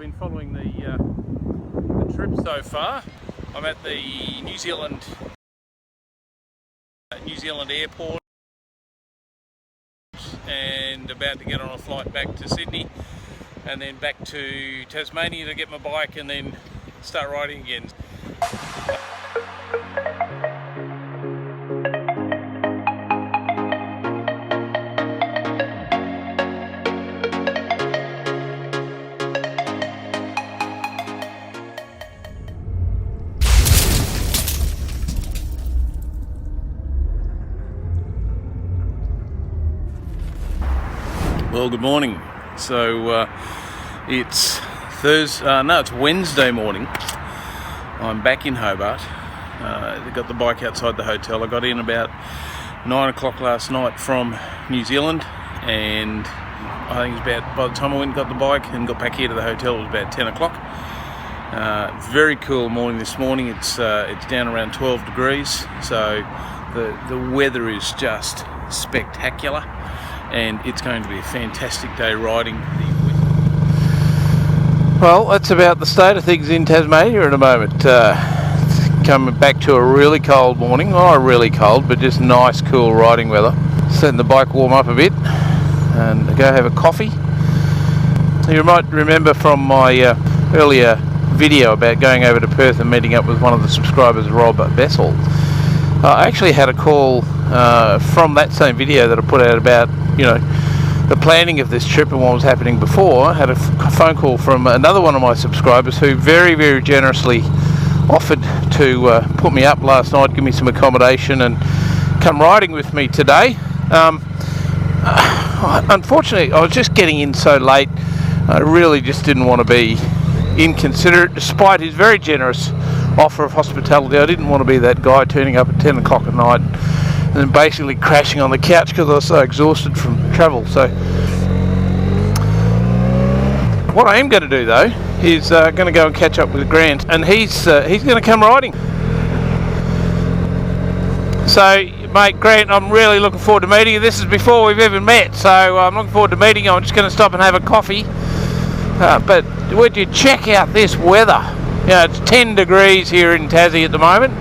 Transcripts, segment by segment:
been following the trip so far. I'm at the New Zealand airport and about to get on a flight back to Sydney and then back to Tasmania to get my bike and then start riding again. Well, good morning. So it's it's Wednesday morning. I'm back in Hobart. I got the bike outside the hotel. I got in about 9 o'clock last night from New Zealand, and I think it was about, by the time I went and got the bike and got back here to the hotel, it was about 10 o'clock. Very cool morning this morning. It's down around 12 degrees, so the weather is just spectacular. And it's going to be a fantastic day riding. Well, that's about the state of things in Tasmania at the moment. It's coming back to a really cold morning. Not really cold, but just nice, cool riding weather. Letting the bike warm up a bit and go have a coffee. You might remember from my earlier video about going over to Perth and meeting up with one of the subscribers, Rob Bessel. I actually had a call from that same video that I put out about, the planning of this trip and what was happening before. I had a phone call from another one of my subscribers who very, very generously offered to put me up last night, give me some accommodation and come riding with me today. Unfortunately, I was just getting in so late. I really just didn't want to be inconsiderate, despite his very generous offer of hospitality. I didn't want to be that guy turning up at 10 o'clock at night and then basically crashing on the couch because I was so exhausted from travel. So what I am going to do though is going to go and catch up with Grant, and he's going to come riding. So mate, Grant, I'm really looking forward to meeting you. This is before we've even met, so I'm looking forward to meeting you. I'm just going to stop and have a coffee. But would you check out this weather? It's 10 degrees here in Tassie at the moment.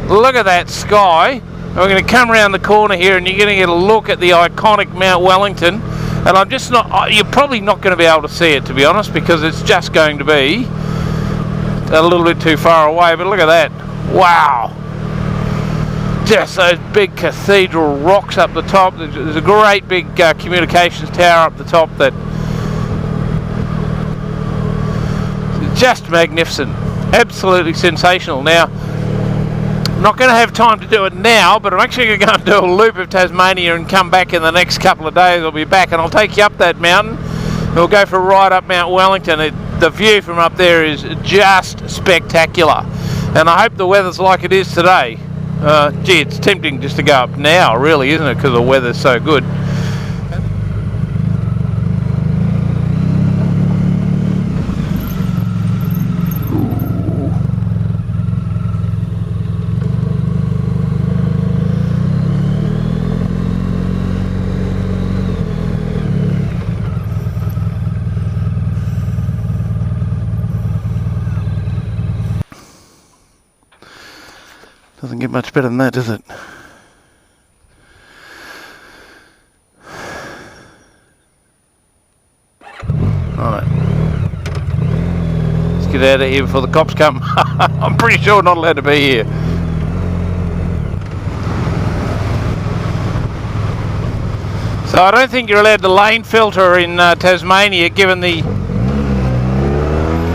Look at that sky. We're going to come around the corner here and you're going to get a look at the iconic Mount Wellington. And you're probably not going to be able to see it, to be honest, because it's just going to be a little bit too far away. But look at that. Wow. Just those big cathedral rocks up the top. There's a great big communications tower up the top that just magnificent, absolutely sensational. Now, I'm not going to have time to do it now, but I'm actually going to go and do a loop of Tasmania and come back in the next couple of days. I'll be back and I'll take you up that mountain. We'll go for a ride up Mount Wellington. The view from up there is just spectacular, and I hope the weather's like it is today. Gee, it's tempting just to go up now, really, isn't it, because the weather's so good. Doesn't get much better than that, does it? Alright. Let's get out of here before the cops come. I'm pretty sure we're not allowed to be here. So I don't think you're allowed to lane filter in Tasmania, given the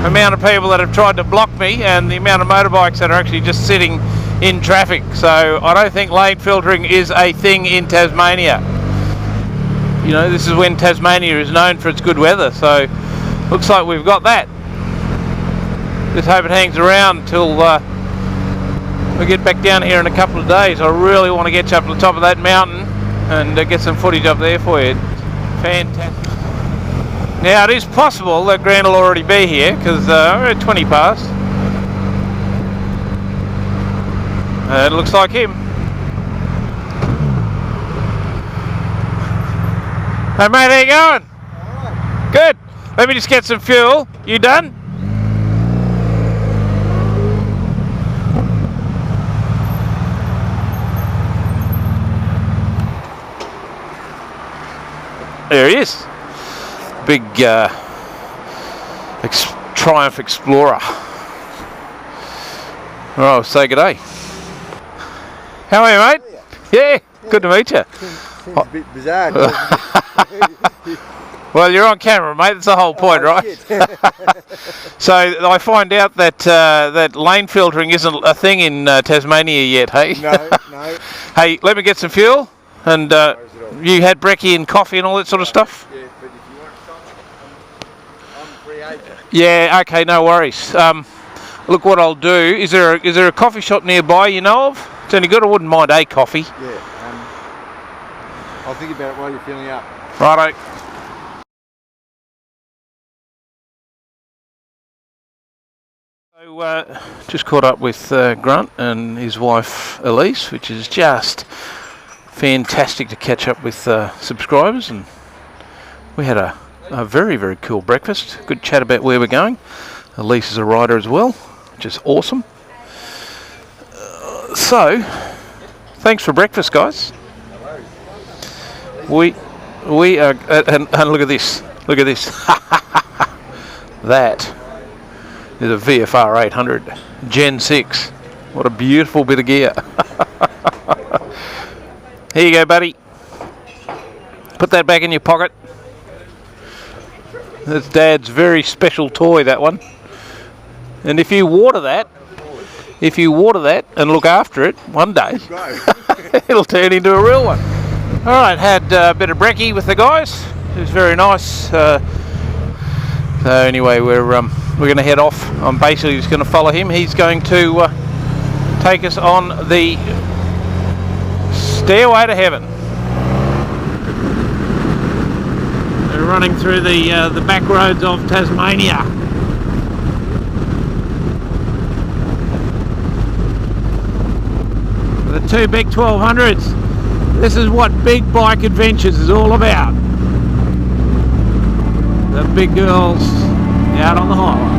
amount of people that have tried to block me and the amount of motorbikes that are actually just sitting in traffic. So I don't think lane filtering is a thing in Tasmania. This is when Tasmania is known for its good weather, so looks like we've got that. Just hope it hangs around till we get back down here in a couple of days. I really want to get you up to the top of that mountain and get some footage up there for you. Fantastic. Now it is possible that Grant will already be here because we're at 20 past. It looks like him. Hey mate, how you going? Alright. Good. Let me just get some fuel. You done? There he is. Big Triumph Explorer. Alright, say good day. How are you, mate? Yeah, good to meet you. Seems a bit bizarre. Well, you're on camera, mate. That's the whole point, right? So I find out that that lane filtering isn't a thing in Tasmania yet, hey? No. Hey, let me get some fuel. And you had brekkie and coffee and all that sort of stuff? Yeah, but if you want something, I'm free agent. Yeah, okay, no worries. Look, what I'll do, is there a coffee shop nearby you know of? It's only good, I wouldn't mind a coffee. Yeah, I'll think about it while you're filling up. Righto. So, just caught up with Grunt and his wife Elise, which is just fantastic to catch up with subscribers, and we had a very, very cool breakfast. Good chat about where we're going. Elise is a rider as well, which is awesome. So, thanks for breakfast, guys. We are, and look at this. Look at this. That is a VFR 800 Gen 6. What a beautiful bit of gear. Here you go, buddy. Put that back in your pocket. That's Dad's very special toy, that one. And if you water that and look after it, one day it'll turn into a real one. All right, had a bit of brekkie with the guys. It was very nice. So anyway, we're going to head off. I'm basically just going to follow him. He's going to take us on the Stairway to Heaven. We're running through the back roads of Tasmania. The two big 1200s. This is what Big Bike Adventures is all about. The big girls out on the highway.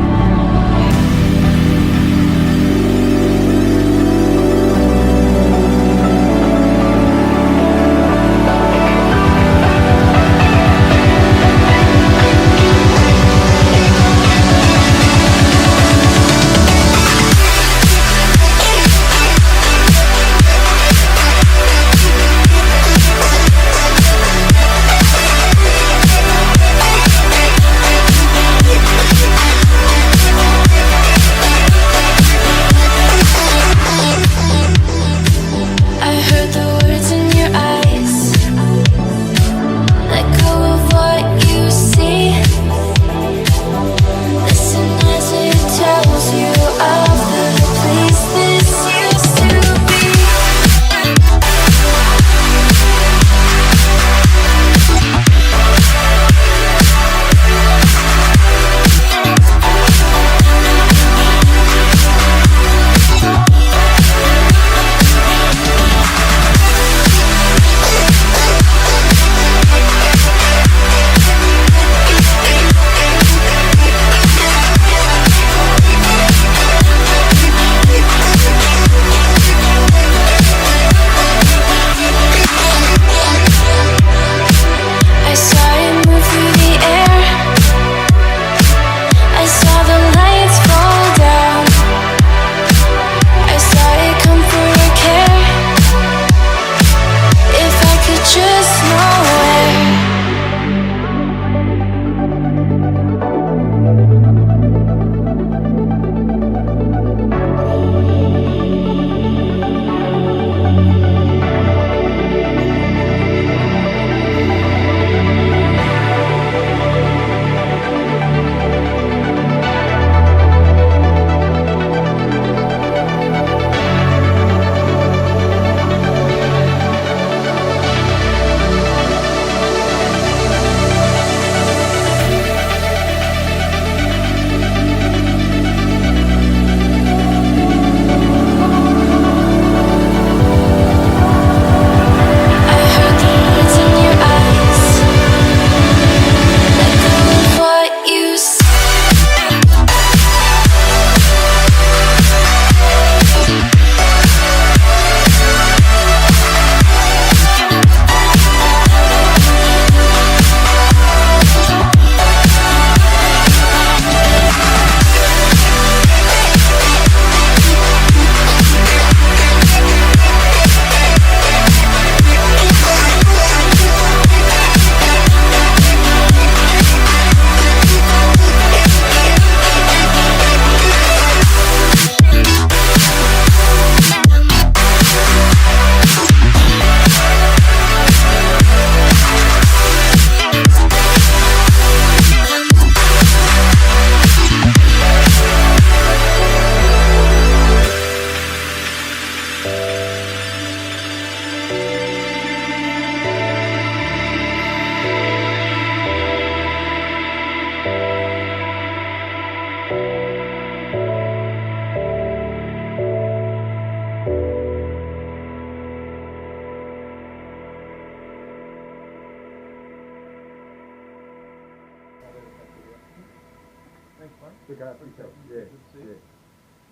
The car pickup, yeah.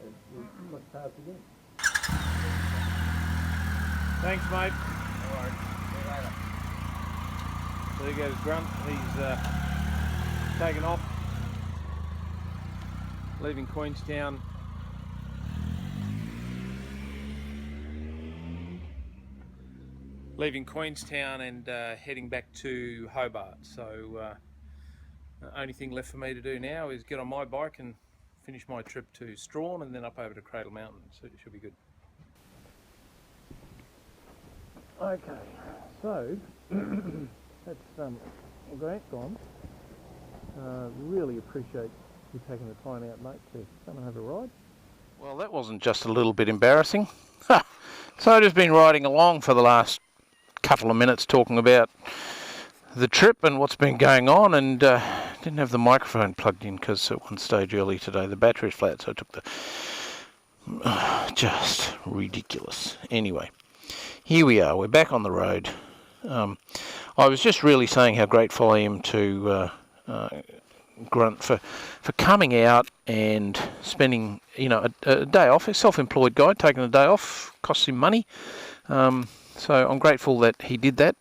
And we've got cars again. Thanks, mate. There goes Grunt. He's taken off, leaving Queenstown. Leaving Queenstown and heading back to Hobart. So the only thing left for me to do now is get on my bike and finish my trip to Strawn and then up over to Cradle Mountain. So it should be good. Okay, so that's Grant gone. Really appreciate you taking the time out, mate, to come and have a ride. Well, that wasn't just a little bit embarrassing. So I've just been riding along for the last couple of minutes talking about the trip and what's been going on, and didn't have the microphone plugged in because at one stage early today the battery's flat, so I took the... just ridiculous. Anyway, here we are, we're back on the road. I was just really saying how grateful I am to Grunt for coming out and spending, you know, a day off. A self-employed guy taking a day off costs him money, so I'm grateful that he did that.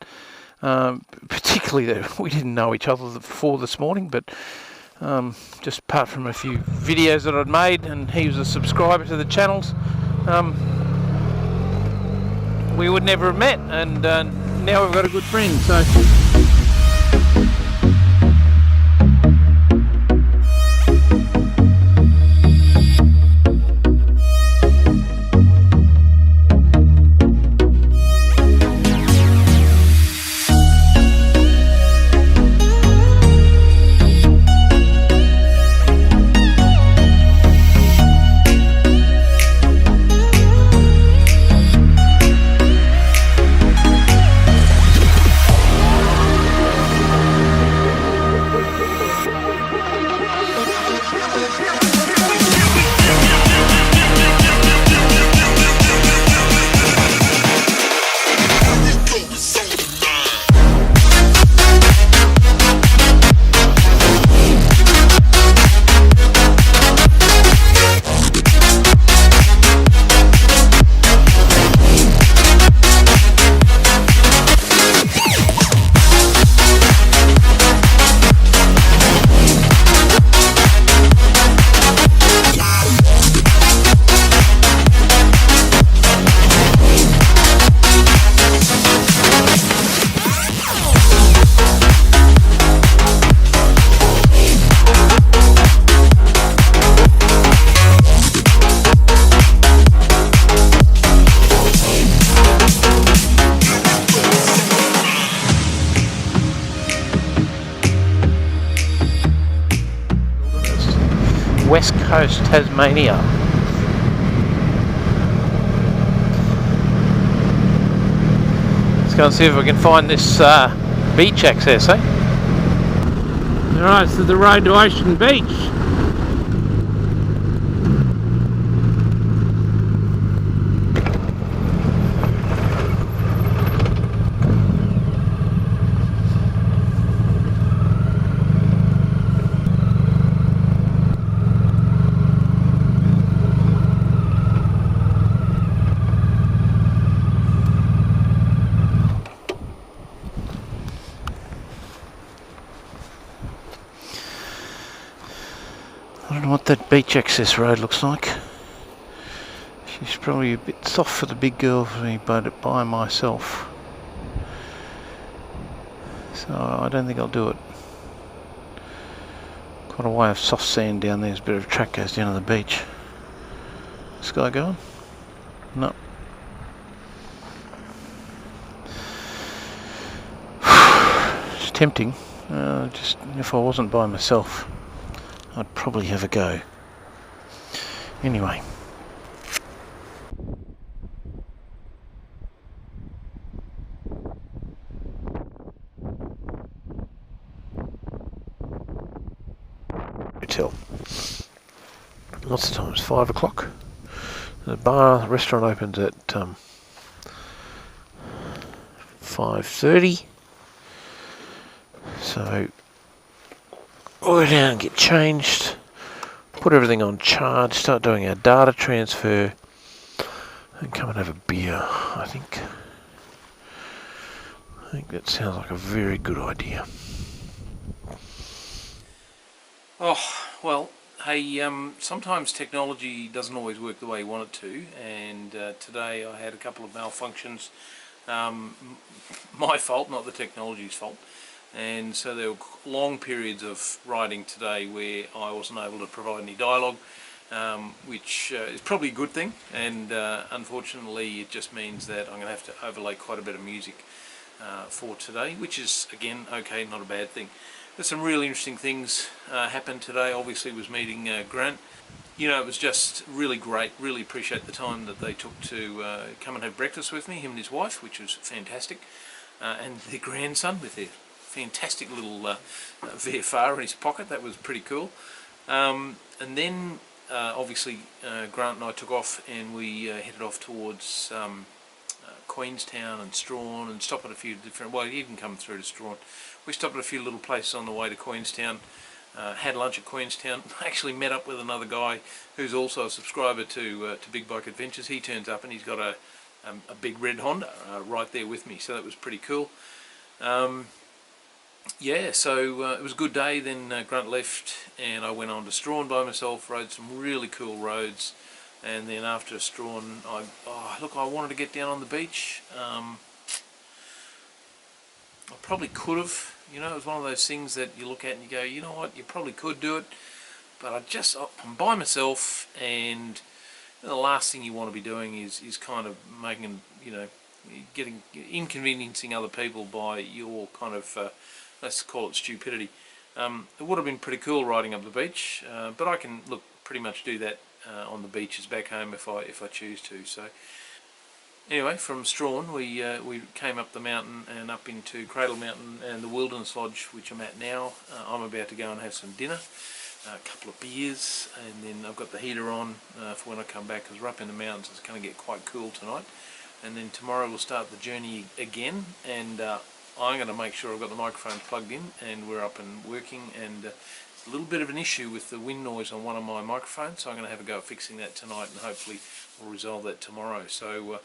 Particularly that we didn't know each other before this morning, but just apart from a few videos that I'd made, and he was a subscriber to the channels, we would never have met, and now we've got a good friend. So West Coast, Tasmania. Let's go and see if we can find this beach access, eh? Alright, so the road to Ocean Beach. I don't know what that beach access road looks like. She's probably a bit soft for the big girl for me, but by myself. So I don't think I'll do it. Quite a way of soft sand down there. There's a bit of a track goes down to the beach. This guy going? No. It's tempting. Just if I wasn't by myself, I'd probably have a go. Anyway. Hotel. Lots of times, 5 o'clock. The restaurant opens at 5:30. So we'll go down and get changed, put everything on charge, start doing our data transfer, and come and have a beer. I think that sounds like a very good idea. Oh, well, hey, sometimes technology doesn't always work the way you want it to, and today I had a couple of malfunctions. My fault, not the technology's fault. And so there were long periods of writing today where I wasn't able to provide any dialogue, which is probably a good thing, and unfortunately it just means that I'm going to have to overlay quite a bit of music for today, which is, again, okay, not a bad thing. There's some really interesting things happened today. Obviously was meeting Grant. You know, it was just really great. Really appreciate the time that they took to come and have breakfast with me, him and his wife, which was fantastic, and their grandson with their fantastic little VFR in his pocket. That was pretty cool. And then obviously Grant and I took off, and we headed off towards Queenstown and Strawn, and stopped at a few different, well, you can come through to Strawn. We stopped at a few little places on the way to Queenstown, had lunch at Queenstown, actually met up with another guy who's also a subscriber to Big Bike Adventures. He turns up and he's got a big red Honda right there with me, so that was pretty cool. Yeah, so it was a good day. Then Grunt left and I went on to Strawn by myself, rode some really cool roads, and then after Strawn, I wanted to get down on the beach. I probably could have, you know, it was one of those things that you look at and you go, you know what, you probably could do it, but I'm by myself, and the last thing you want to be doing is kind of making, you know, inconveniencing other people by your kind of, let's call it stupidity. It would have been pretty cool riding up the beach, but I can pretty much do that on the beaches back home if I choose to. So anyway, from Strawn we came up the mountain and up into Cradle Mountain and the Wilderness Lodge, which I'm at now. I'm about to go and have some dinner, a couple of beers, and then I've got the heater on for when I come back, because we're up in the mountains. It's going to get quite cool tonight, and then tomorrow we'll start the journey again, and I'm going to make sure I've got the microphone plugged in and we're up and working, and it's a little bit of an issue with the wind noise on one of my microphones, so I'm going to have a go at fixing that tonight, and hopefully we'll resolve that tomorrow. So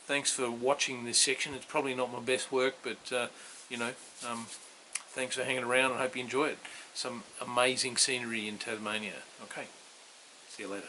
thanks for watching this section. It's probably not my best work, but you know, thanks for hanging around, and I hope you enjoy it. Some amazing scenery in Tasmania. Okay, see you later.